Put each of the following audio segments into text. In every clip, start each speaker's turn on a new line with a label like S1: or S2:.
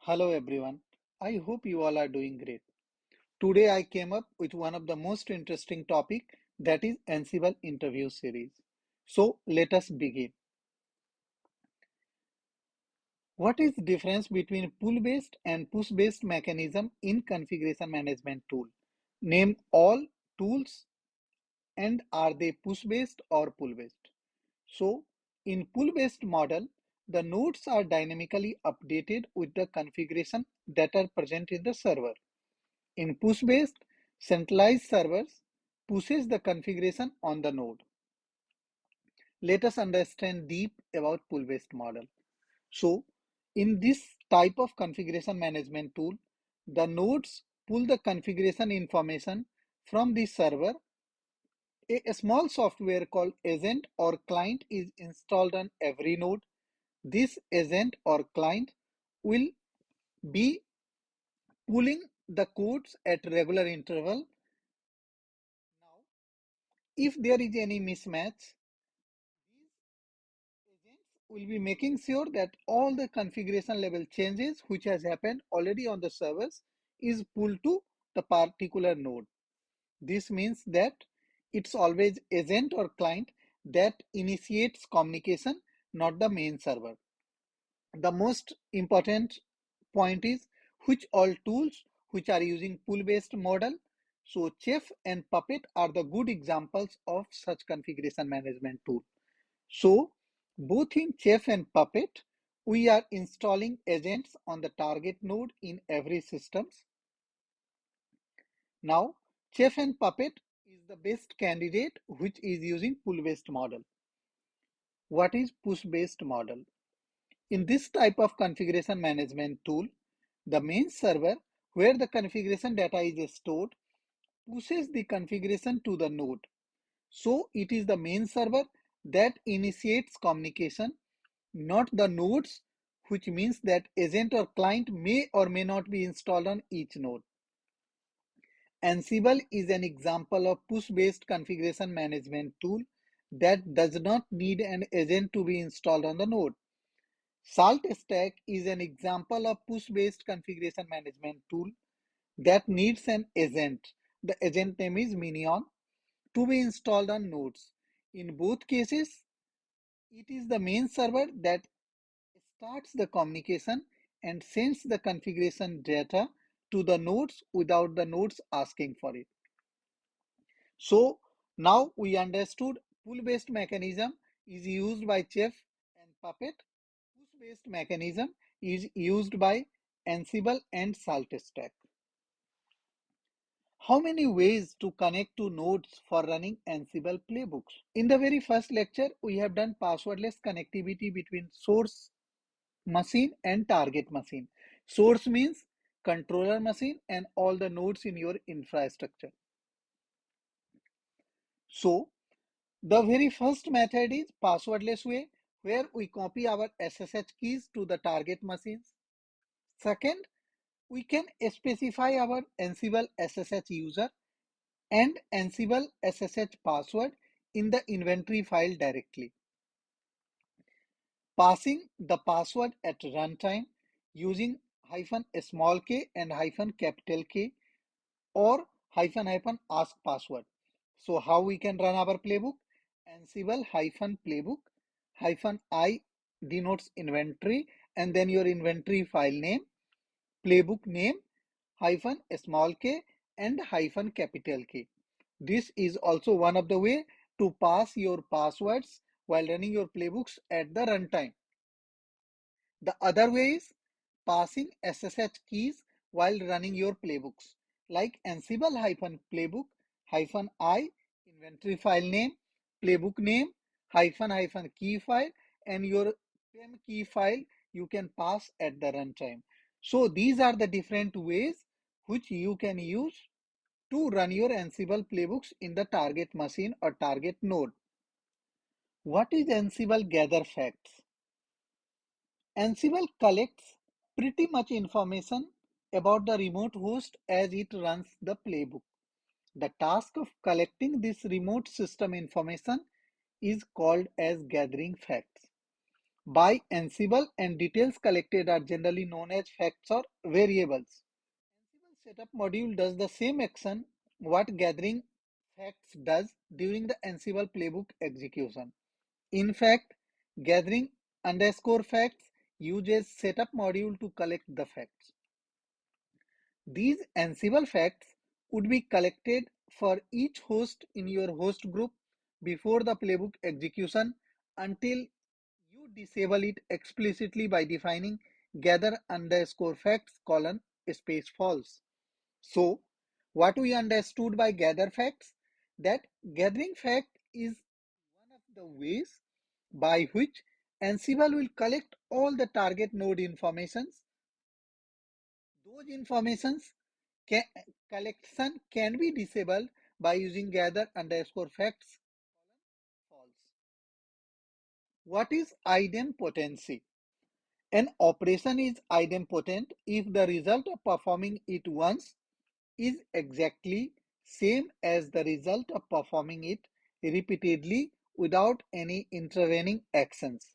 S1: Hello everyone. I hope you all are doing great. Today I came up with one of the most interesting topic, that is Ansible interview series. So let us begin. What is the difference between pull-based and push-based mechanism in configuration management tool? Name all tools and are they push-based or pull-based? So in pull-based model, the nodes are dynamically updated with the configuration that are present in the server. In push-based, centralized servers pushes the configuration on the node. Let us understand deep about pull-based model. So, in this type of configuration management tool, the nodes pull the configuration information from the server. A small software called agent or client is installed on every node. This agent or client will be pulling the codes at regular interval. Now, if there is any mismatch, these agents will be making sure that all the configuration level changes which has happened already on the servers is pulled to the particular node. This means that it's always agent or client that initiates communication, not the main server. The most important point is which all tools which are using pull-based model. So Chef and Puppet are the good examples of such configuration management tool. So both in Chef and Puppet, we are installing agents on the target node in every systems. Now, Chef and Puppet is the best candidate which is using pull-based model. What is push-based model? In this type of configuration management tool, the main server where the configuration data is stored pushes the configuration to the node. So it is the main server that initiates communication, not the nodes, which means that agent or client may or may not be installed on each node. Ansible is an example of push-based configuration management tool that does not need an agent to be installed on the node. SaltStack is an example of push-based configuration management tool that needs an agent. The agent name is Minion to be installed on nodes. In both cases, it is the main server that starts the communication and sends the configuration data to the nodes without the nodes asking for it. So now we understood pull-based mechanism is used by Chef and Puppet. Push-based mechanism is used by Ansible and SaltStack. How many ways to connect to nodes for running Ansible playbooks? In the very first lecture, we have done passwordless connectivity between source machine and target machine. Source means controller machine and all the nodes in your infrastructure. So the very first method is passwordless way, where we copy our SSH keys to the target machines. Second, we can specify our Ansible SSH user and Ansible SSH password in the inventory file directly. Passing the password at runtime using -small k and -capital K or --ask password. So how we can run our playbook? Ansible -playbook -I denotes inventory and then your inventory file name, playbook name, -small k and -capital K. This is also one of the way to pass your passwords while running your playbooks at the runtime. The other way is passing SSH keys while running your playbooks, like Ansible-playbook -I inventory file name, playbook name, --key file, and your PEM key file you can pass at the runtime. So these are the different ways which you can use to run your Ansible playbooks in the target machine or target node. What is Ansible gather facts? Ansible collects pretty much information about the remote host as it runs the playbook. The task of collecting this remote system information is called as gathering facts. by Ansible, and details collected are generally known as facts or variables. Ansible setup module does the same action what gathering facts does during the Ansible playbook execution. In fact, gathering underscore facts uses setup module to collect the facts. These Ansible facts would be collected for each host in your host group before the playbook execution until you disable it explicitly by defining gather underscore facts colon space false. So, what we understood by gather facts? That gathering fact is one of the ways by which Ansible will collect all the target node informations. Those informations can, collection can be disabled by using gather underscore facts false. What is idempotency? An operation is idempotent if the result of performing it once is exactly same as the result of performing it repeatedly without any intervening actions.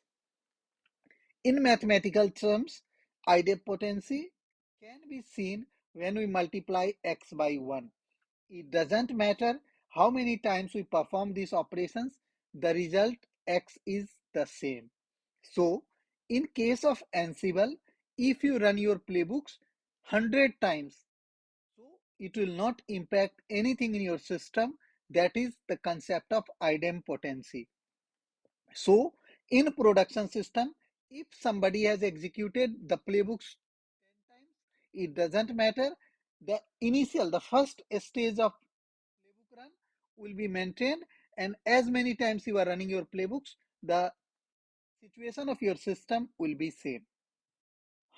S1: In mathematical terms, idempotency can be seen when we multiply x by 1. It doesn't matter how many times we perform these operations, the result x is the same. So, in case of Ansible, if you run your playbooks 100 times, so it will not impact anything in your system. That is the concept of idempotency. So, in production system, if somebody has executed the playbooks 10 times, it doesn't matter. The first stage of playbook run will be maintained, and as many times you are running your playbooks, the situation of your system will be same.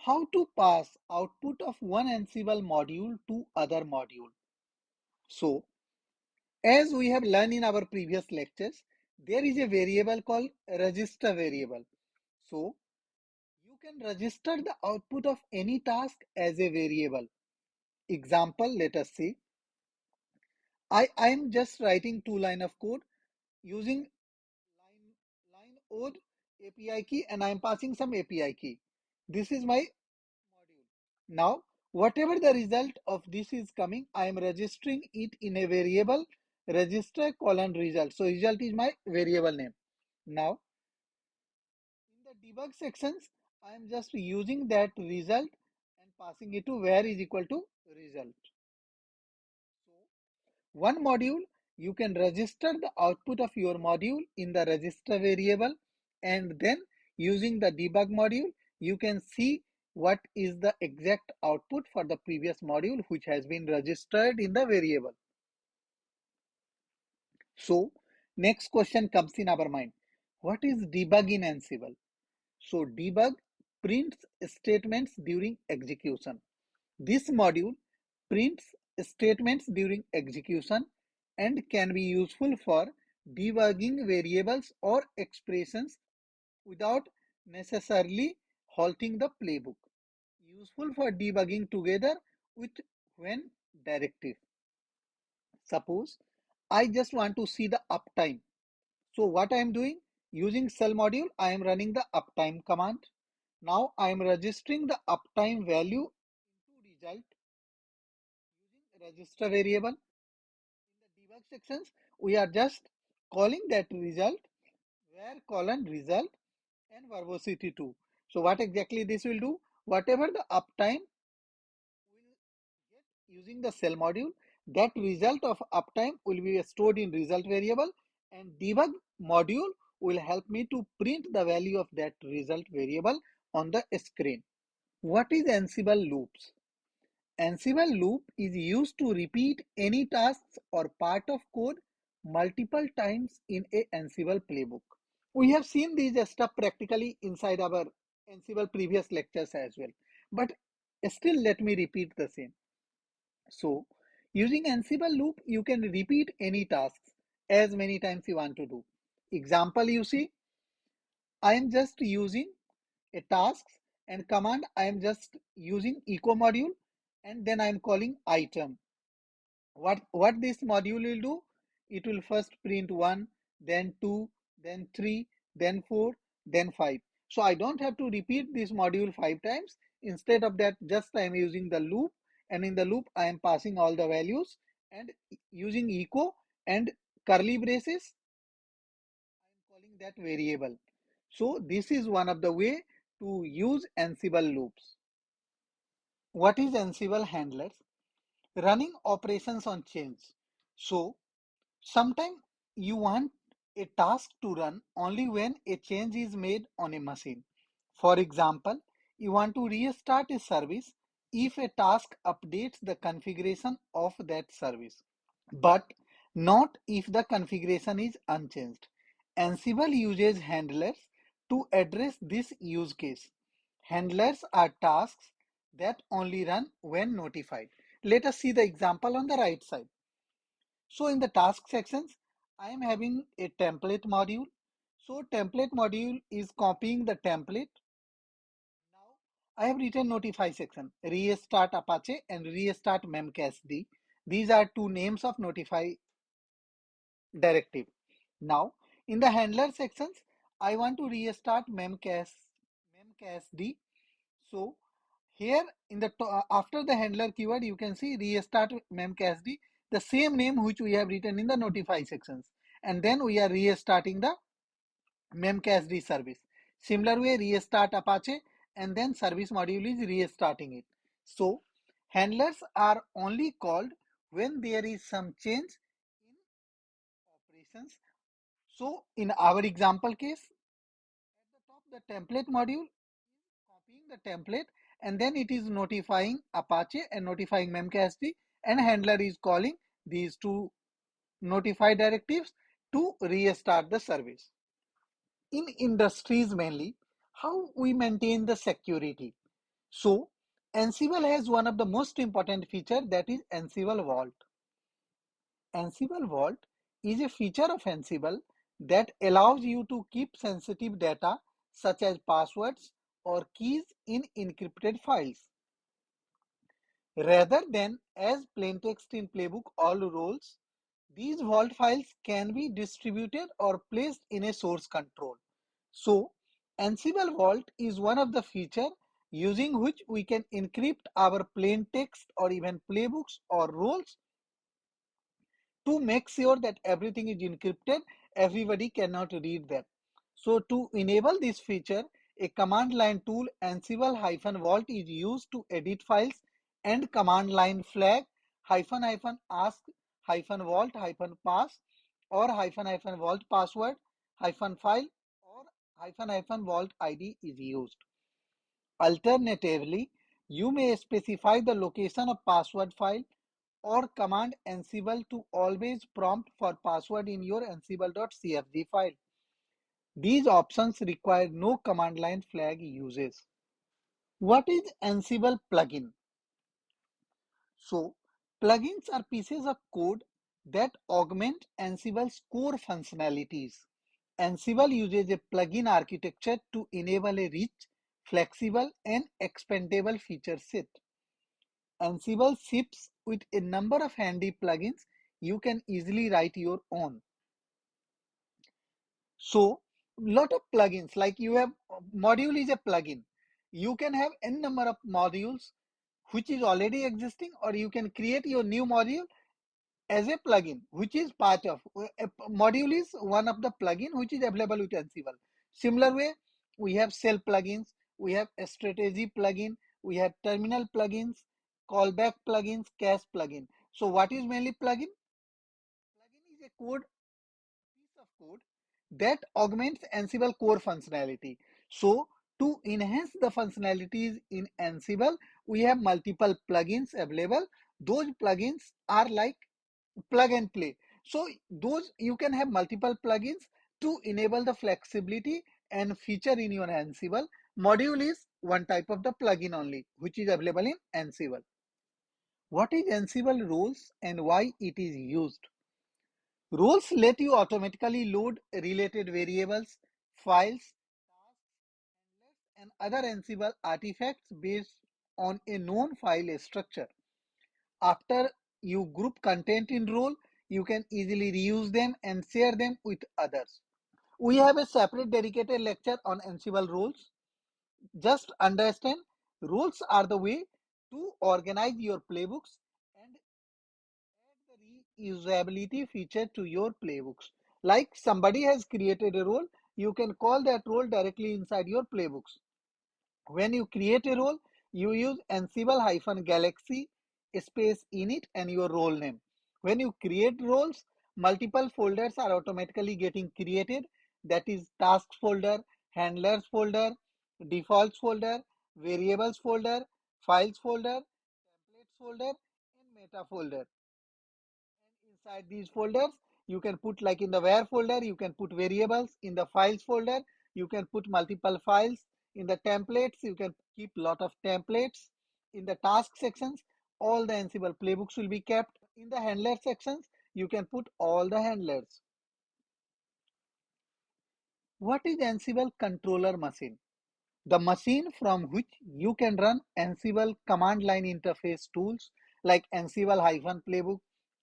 S1: How to pass output of one Ansible module to other module? So, as we have learned in our previous lectures, there is a variable called register variable. So, you can register the output of any task as a variable. Example, let us see. I am just writing 2 lines of code using line ode API key, and I am passing some API key. This is my module. Now, whatever the result of this is coming, I am registering it in a variable register colon result. So result is my variable name. Now, in the debug sections, I am just using that result and passing it to where is equal to result. So, one module, you can register the output of your module in the register variable, and then using the debug module, you can see what is the exact output for the previous module which has been registered in the variable. So, next question comes in our mind. What is debug in Ansible? So, debug prints statements during execution. This module prints statements during execution and can be useful for debugging variables or expressions without necessarily halting the playbook. Useful for debugging together with when directive. Suppose I just want to see the uptime. So what I am doing? Using cell module, I am running the uptime command. Now I am registering the uptime value into result using register variable. In the debug sections, we are just calling that result where colon result and verbosity 2. So what exactly this will do? Whatever the uptime will get using the cell module, that result of uptime will be stored in result variable, and debug module will help me to print the value of that result variable on the screen. What is Ansible loops? Ansible loop is used to repeat any tasks or part of code multiple times in a Ansible playbook. We have seen these stuff practically inside our Ansible previous lectures as well. But still, let me repeat the same. So, using Ansible loop, you can repeat any tasks as many times you want to do. Example, you see, I am just using a task and command. I am just using echo module, and then I am calling item. What this module will do? It will first print 1, then 2, then 3, then 4, then 5. So I don't have to repeat this module 5 times. Instead of that, just I am using the loop, and in the loop I am passing all the values and using echo and curly braces, I am calling that variable. So this is one of the way to use Ansible loops. What is Ansible handlers? Running operations on change. So sometimes you want a task to run only when a change is made on a machine. For example, you want to restart a service if a task updates the configuration of that service, but not if the configuration is unchanged. Ansible uses handlers to address this use case. Handlers are tasks that only run when notified. Let us see the example on the right side. So in the task sections, I am having a template module. So template module is copying the template. Now I have written notify section, restart Apache and restart memcached. These are two names of notify directive. Now in the handler sections, I want to restart memcached. So here in the after the handler keyword, you can see restart memcached, the same name which we have written in the notify sections, and then we are restarting the memcached service. Similar way, restart Apache, and then service module is restarting it. So handlers are only called when there is some change in operations. So in our example case, at the top the template module is copying the template, and then it is notifying Apache and notifying memcached, and handler is calling these two notify directives to restart the service. In industries mainly, how we maintain the security. So Ansible has one of the most important feature, that is Ansible Vault. Ansible Vault is a feature of Ansible that allows you to keep sensitive data such as passwords or keys in encrypted files. Rather than as plain text in playbook all roles, these vault files can be distributed or placed in a source control. So Ansible Vault is one of the features using which we can encrypt our plain text or even playbooks or roles to make sure that everything is encrypted, everybody cannot read them. So to enable this feature, a command line tool Ansible-Vault is used to edit files, and command line flag --ask -vault-pass or --vault password -file or -vault ID is used. Alternatively, you may specify the location of password file or command Ansible to always prompt for password in your ansible.cfg file. These options require no command line flag uses. What is Ansible plugin? So, plugins are pieces of code that augment Ansible's core functionalities. Ansible uses a plugin architecture to enable a rich, flexible, and expandable feature set. Ansible ships with a number of handy plugins. You can easily write your own. So, lot of plugins, like you have module is a plugin. You can have n number of modules which is already existing, or you can create your new module as a plugin which is part of a module is one of the plugin which is available with Ansible. Similar way, we have shell plugins, we have a strategy plugin, we have terminal plugins, callback plugins, cache plugin. So what is mainly plugin? Plugin is a piece of code that augments Ansible core functionality. So to enhance the functionalities in Ansible, we have multiple plugins available. Those plugins are like plug and play. So those you can have multiple plugins to enable the flexibility and feature in your Ansible. Module is one type of the plugin only, which is available in Ansible. What is Ansible roles and why it is used? Roles let you automatically load related variables, files, and other Ansible artifacts based on a known file structure. After you group content in role, you can easily reuse them and share them with others. We have a separate dedicated lecture on Ansible rules. Just understand, rules are the way to organize your playbooks and add the reusability feature to your playbooks. Like somebody has created a role, you can call that role directly inside your playbooks. When you create a role, you use Ansible-Galaxy space init and your role name. When you create roles, multiple folders are automatically getting created. That is tasks folder, handlers folder, defaults folder, variables folder, files folder, templates folder, and meta folder. And inside these folders, you can put, like in the where folder, you can put variables. In the files folder, you can put multiple files. In the templates, you can keep lot of templates. In the task sections, all the Ansible playbooks will be kept. In the handler sections, you can put all the handlers. What is Ansible controller machine? The machine from which you can run Ansible command line interface tools like Ansible-Playbook,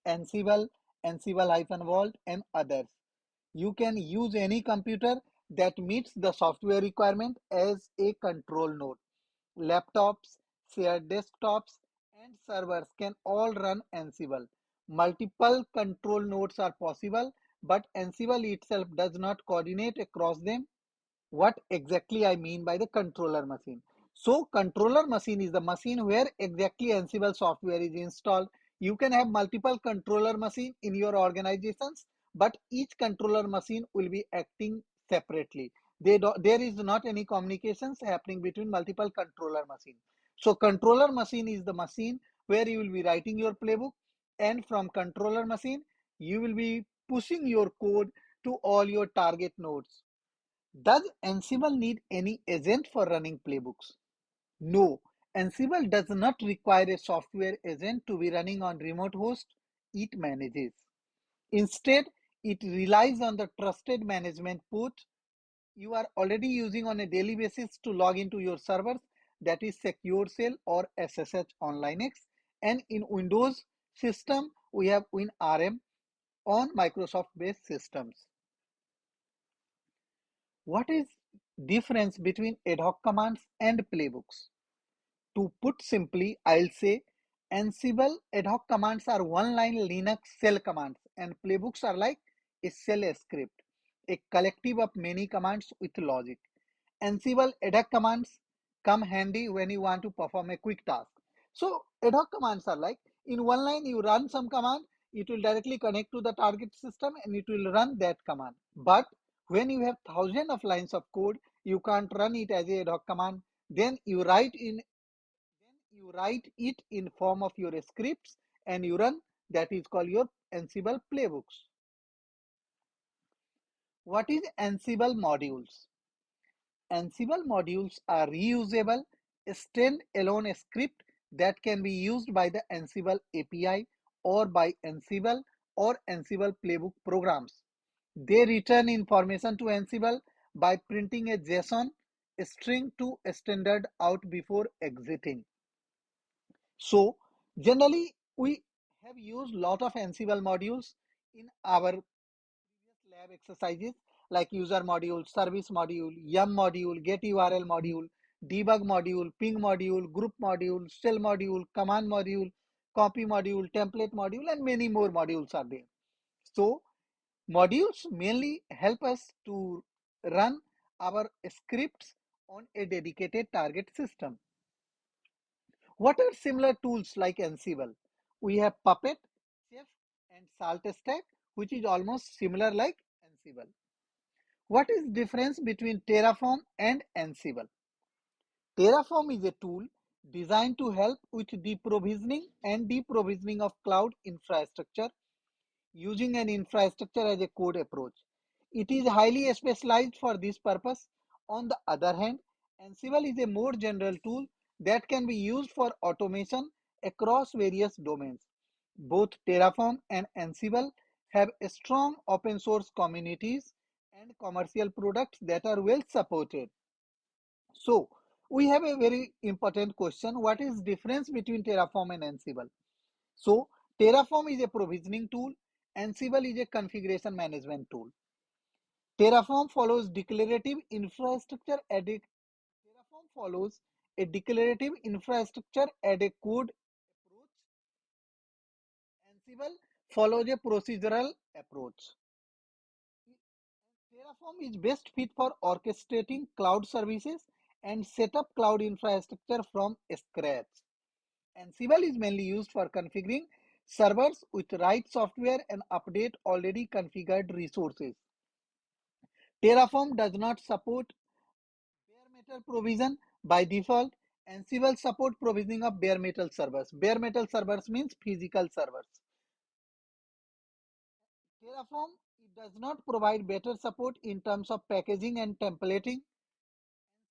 S1: Ansible, Ansible-Vault, and others. You can use any computer that meets the software requirement as a control node. Laptops, shared desktops, and servers can all run Ansible. Multiple control nodes are possible, but Ansible itself does not coordinate across them. What exactly I mean by the controller machine. So controller machine is the machine where exactly Ansible software is installed. You can have multiple controller machine in your organizations, but each controller machine will be acting separately. There is not any communications happening between multiple controller machine. So controller machine is the machine where you will be writing your playbook, and from controller machine, you will be pushing your code to all your target nodes. Does Ansible need any agent for running playbooks? No, Ansible does not require a software agent to be running on remote host it manages. Instead, it relies on the trusted management port you are already using on a daily basis to log into your servers, that is Secure Shell or SSH on Linux. And in Windows system, we have WinRM on Microsoft based systems. What is difference between adhoc commands and playbooks? To put simply, I'll say Ansible adhoc commands are one-line Linux shell commands, and playbooks are like a shell script, a collective of many commands with logic. Ansible adhoc commands come handy when you want to perform a quick task. So adhoc commands are like, in one line you run some command, it will directly connect to the target system and it will run that command. But when you have thousands of lines of code, you can't run it as a ad hoc command. Then you write it in form of your scripts and you run. That is called your Ansible playbooks. What is Ansible modules? Ansible modules are reusable, stand-alone script that can be used by the Ansible API or by Ansible or Ansible playbook programs. They return information to Ansible by printing a JSON string to a standard out before exiting. So generally we have used lot of Ansible modules in our previous lab exercises like user module, service module, yum module, get URL module, debug module, ping module, group module, shell module, command module, copy module, template module, and many more modules are there. So modules mainly help us to run our scripts on a dedicated target system. What are similar tools like Ansible? We have Puppet, Chef, and SaltStack, which is almost similar like Ansible. What is difference between Terraform and Ansible? Terraform is a tool designed to help with deprovisioning and deprovisioning of cloud infrastructure using an infrastructure as a code approach. It is highly specialized for this purpose. On the other hand, Ansible is a more general tool that can be used for automation across various domains. Both Terraform and Ansible have strong open source communities and commercial products that are well supported. So, we have a very important question. What is difference between Terraform and Ansible? So Terraform is a provisioning tool, Ansible is a configuration management tool. Terraform follows declarative infrastructure at a Terraform follows a declarative infrastructure at a code approach. Ansible follows a procedural approach. Terraform is best fit for orchestrating cloud services and set up cloud infrastructure from scratch. Ansible is mainly used for configuring servers with write software and update already configured resources. Terraform does not support bare metal provision by default. Ansible support provisioning of bare metal servers. Bare metal servers means physical servers. Terraform it does not provide better support in terms of packaging and templating.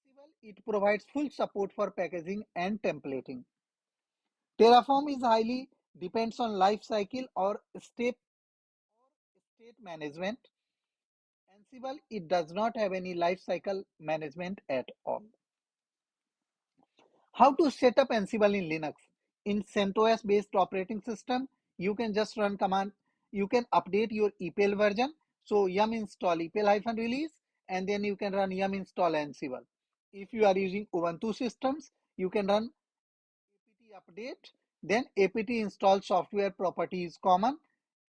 S1: Ansible it provides full support for packaging and templating. Terraform is highly depends on life cycle or state management. Ansible it does not have any life cycle management at all. How to set up Ansible in Linux? In CentOS based operating system, you can just run command. You can update your EPEL version. So yum install EPEL-release and then you can run yum install Ansible. If you are using Ubuntu systems, you can run apt update, then apt install software properties common,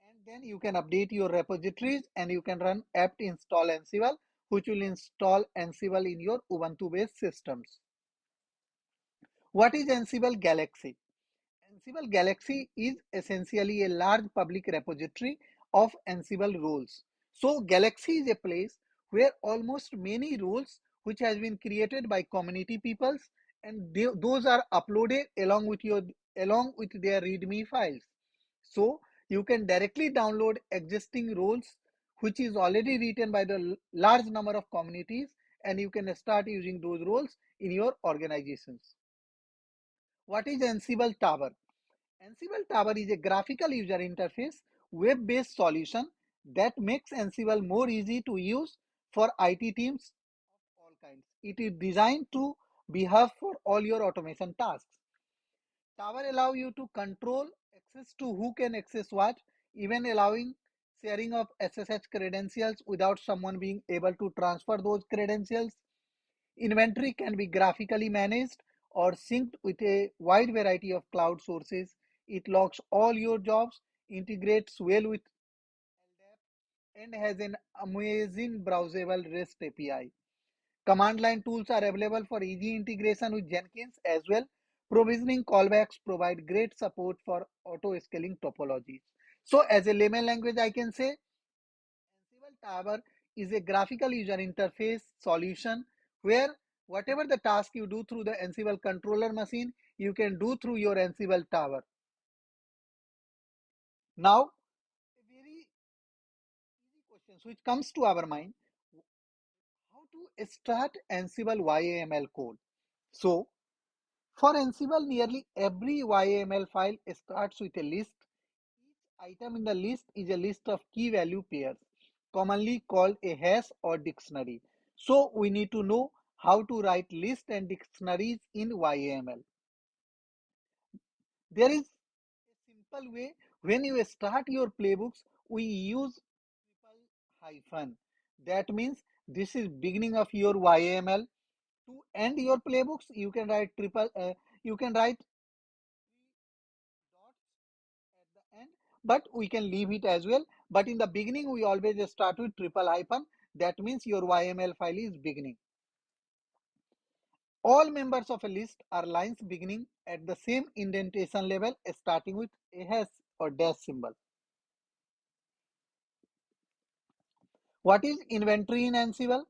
S1: and then you can update your repositories and you can run apt install Ansible, which will install Ansible in your Ubuntu based systems. What is Ansible Galaxy? Ansible Galaxy is essentially a large public repository of Ansible roles. So Galaxy is a place where almost many roles which has been created by community peoples and those are uploaded along with their readme files. So you can directly download existing roles which is already written by the large number of communities and you can start using those roles in your organizations. What is Ansible Tower? Ansible Tower is a graphical user interface, web-based solution that makes Ansible more easy to use for IT teams of all kinds. It is designed to be hub for all your automation tasks. Tower allow you to control access to who can access what, even allowing sharing of SSH credentials without someone being able to transfer those credentials. Inventory can be graphically managed or synced with a wide variety of cloud sources. It logs all your jobs, integrates well with LDAP, and has an amazing browsable REST API. Command line tools are available for easy integration with Jenkins as well. Provisioning callbacks provide great support for auto scaling topologies. So, as a layman language, I can say Ansible Tower is a graphical user interface solution where whatever the task you do through the Ansible controller machine, you can do through your Ansible Tower. Now, a very easy question which comes to our mind, how to start Ansible YAML code. So, for Ansible, nearly every YAML file starts with a list. Each item in the list is a list of key value pairs, commonly called a hash or dictionary. So we need to know how to write lists and dictionaries in YAML. There is a simple way. When you start your playbooks, we use triple hyphen. That means this is beginning of your YAML. To end your playbooks, you can write you can write dots at the end, but we can leave it as well. But in the beginning, we always start with triple hyphen. That means your YML file is beginning. All members of a list are lines beginning at the same indentation level, starting with a hash or dash symbol. What is inventory in Ansible?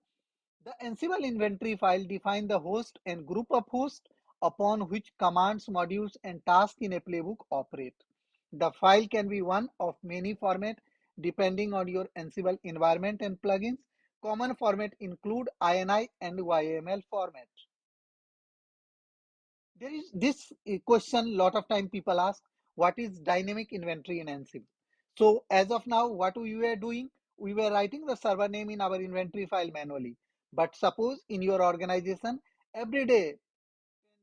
S1: The Ansible inventory file defines the host and group of hosts upon which commands, modules, and tasks in a playbook operate. The file can be one of many formats depending on your Ansible environment and plugins. Common format include INI and YAML format. There is this question lot of time people ask, what is dynamic inventory in Ansible? So as of now, what we were doing, we were writing the server name in our inventory file manually. But suppose in your organization, every day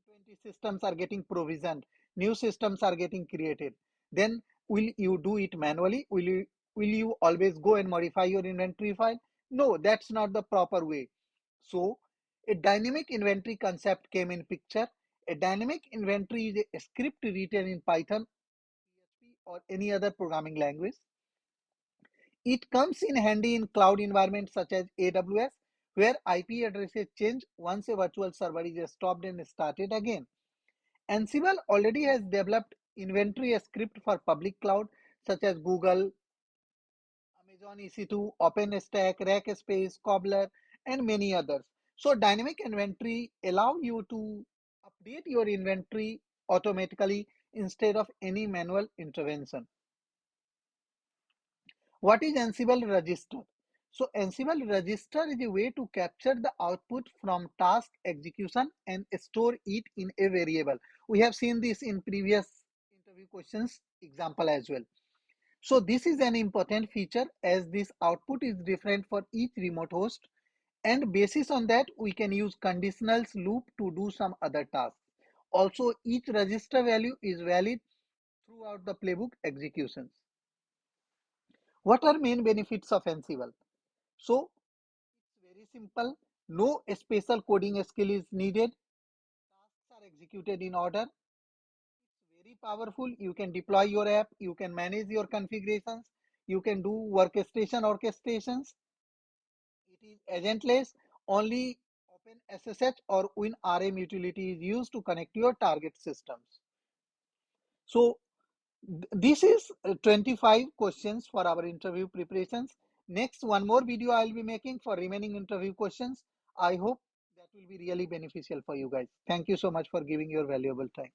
S1: 10, 20 systems are getting provisioned, new systems are getting created. Then will you do it manually? Will you always go and modify your inventory file? No, that's not the proper way. So a dynamic inventory concept came in picture. A dynamic inventory is a script written in Python, PHP, or any other programming language. It comes in handy in cloud environments such as AWS, where IP addresses change once a virtual server is stopped and started again. Ansible already has developed inventory script for public cloud such as Google, Amazon EC2, OpenStack, Rackspace, Cobbler, and many others. So dynamic inventory allow you to update your inventory automatically instead of any manual intervention. What is Ansible register? So Ansible register is a way to capture the output from task execution and store it in a variable. We have seen this in previous interview questions example as well. So this is an important feature as this output is different for each remote host, and basis on that we can use conditionals loop to do some other tasks. Also, each register value is valid throughout the playbook executions. What are main benefits of Ansible? So it's very simple. No special coding skill is needed. Tasks are executed in order. It's very powerful. You can deploy your app. You can manage your configurations. You can do workstation orchestrations. It is agentless. Only OpenSSH or WinRM utility is used to connect your target systems. So this is 25 questions for our interview preparations. Next, one more video I'll be making for remaining interview questions. I hope that will be really beneficial for you guys. Thank you so much for giving your valuable time.